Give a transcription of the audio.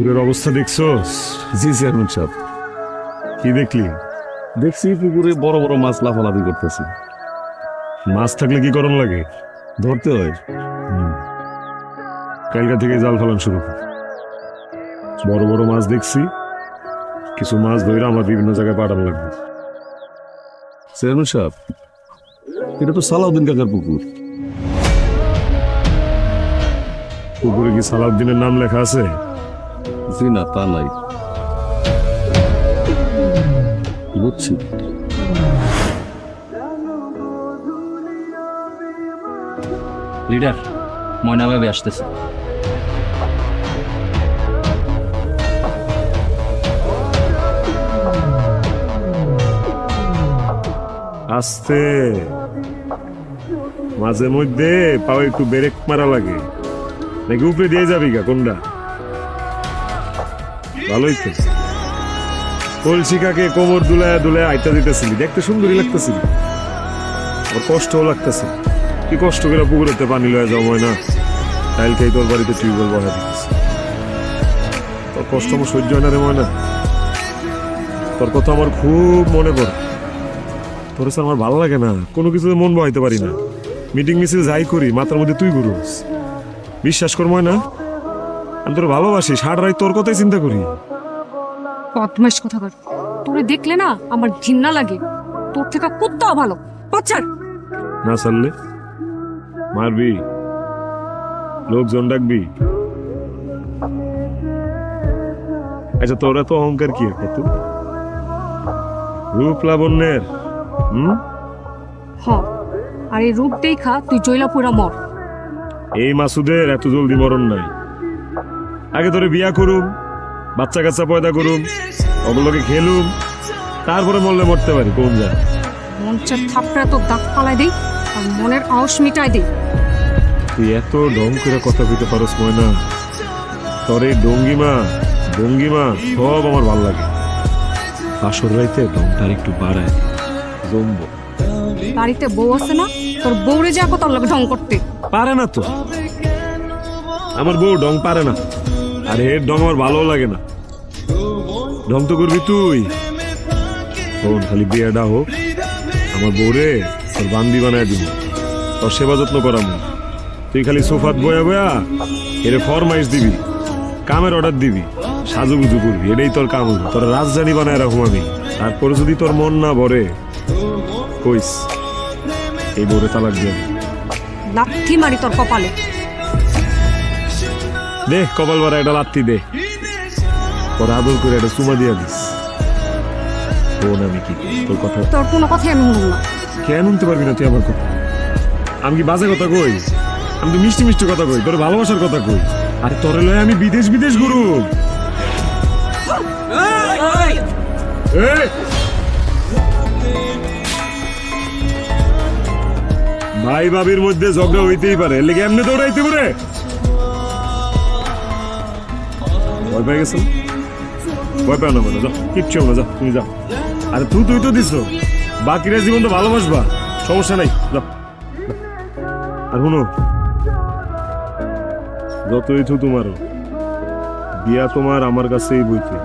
পুকুরের অবস্থা দেখছোস? জি চেয়ারম্যান সাহেব, কি দেখলি? দেখছি পুকুরে বড় বড় মাছ লাফালাফি করতেছে। মাছ থাকলে কি করণ লাগে? ধরতে হয়। কালকা থেকে জাল ফেলান শুরু কর। বড় বড় মাছ দেখছি, কিছু মাছ ধরে আমার বিভিন্ন জায়গায় পাঠানো লাগবে। চেয়ারম্যান সাহেব, এটা তো সালাউদ্দিন কাকার পুকুর। পুকুরে কি সালাউদ্দিনের নাম লেখা আছে? জি না, তা নাই। বুঝছি। লিডার, ময়না ভাবে আসতেছে। আস্তে, মাঝে মধ্যে পাও একটু ব্রেক মারা লাগে, নাকি উপরে দিয়ে যাবি গা? কোনটা ভালোই তো। কলসিকাকে কোমর দুলায় দুলায় আইটা দিতেছিলি, দেখতে সুন্দরই লাগতেছিল, আবার কষ্টও লাগতেছে। কি কষ্ট করে পুকুরেতে পানি লয়ে যাও ময়না, কালকেই তোর বাড়িতে টিউবওয়েল বসা দিতেছে। তোর কষ্ট আমার সহ্য হয় না রে ময়না। তোর কথা আমার খুব মনে পড়ে। তোর স্যার আমার ভালো লাগে না, কোনো কিছুতে মন বহাইতে পারি না। মিটিং মিছিল যাই করি, মাথার মধ্যে তুই ঘুরোস। বিশ্বাস কর ময়না, আমি তোর ভালোবাসি, সারা রাত তোর কথাই চিন্তা করি। বদমাইশ কথা কর, তোরে দেখলে না আমার ঘৃণা লাগে। তোর থেকে কুত্তাও ভালো। বাচ্চার না চাললে মারবি, লোকজন ডাকবি। আচ্ছা, তোর এত অহংকার কি কত? রূপ লাবণ্যের হ, আর এই রূপ দেখা তুই জৈলাপুরা মর। এই মাসুদের এত জলদি মরণ নাই। আগে তোরে বিয়া করুম, বাচ্চা কাচ্চা পয়দা করুম, ওগুলোকে খেলুম, তারপরে মরলে মরতে পারি। কোন যা মঞ্চের থাপড়া তো দাগ ফালাই দেই আর মনের আউশ মিটাই দেই। তুই এত ঢং করে কথা কইতে পারস ময়না। তোর এই ভঙ্গিমা সব আমার ভাল লাগে। আসর রাইতে ঢংটা একটু বাড়ায় জমবো। বাড়িতে বউ আছে না, তোর বউরে যা কত লাগে ঢং করতে। পারে না তো, আমার বউ ঢং পারে না, আর এর ঢং আমার ভালো লাগে না। ঢং তো করবি তুই। শোন, খালি বিয়েটা হোক, আমার বউরে তোর বান্দি বানায় দিব, তোর সেবা যত্ন করাবো। তুই খালি সোফাত বয়া বয়া এর ফরমাইশ দিবি, কামের অর্ডার দিবি, সাজুগুজু করবি, এটাই তোর কাম হইব। তোর রাজধানী বানায় রাখুম আমি। তারপরে যদি তোর মন না ভরে, কইস এই বউরে তালাক দিয়ে লাথি মারি তোর কপালে। দে কপাল বারা একটা লাত্তি দে, তোর আদর করে একটা চুমা দিয়া দিস। বোন আমি কি তোর কথা, তোর কোনো কথাই আমি শুনব না। কেন শুনতে পারবি না তুই আমার কথা? আমি কি বাজে কথা কই? আমি তো মিষ্টি মিষ্টি কথা কই, তোর ভালোবাসার কথা কই। আরে তোরে লয় আমি বিদেশ বিদেশ ঘুরু। ভাই ভাবির মধ্যে ঝগড়া হইতেই পারে, লেগে এমনি দৌড়াইতে পারে। ভয় পেয়ে গেছো? ভয় পেও না, বলো যাও, কিচ্ছু না, যাও তুমি যাও। আরে তুই তো দিছো, বাকিরা জীবন তো ভালোবাসবা, সমস্যা নাই, যাও। আর শুনো, যতই তো তোমারও বিয়া তোমার আমার কাছেই বইতে।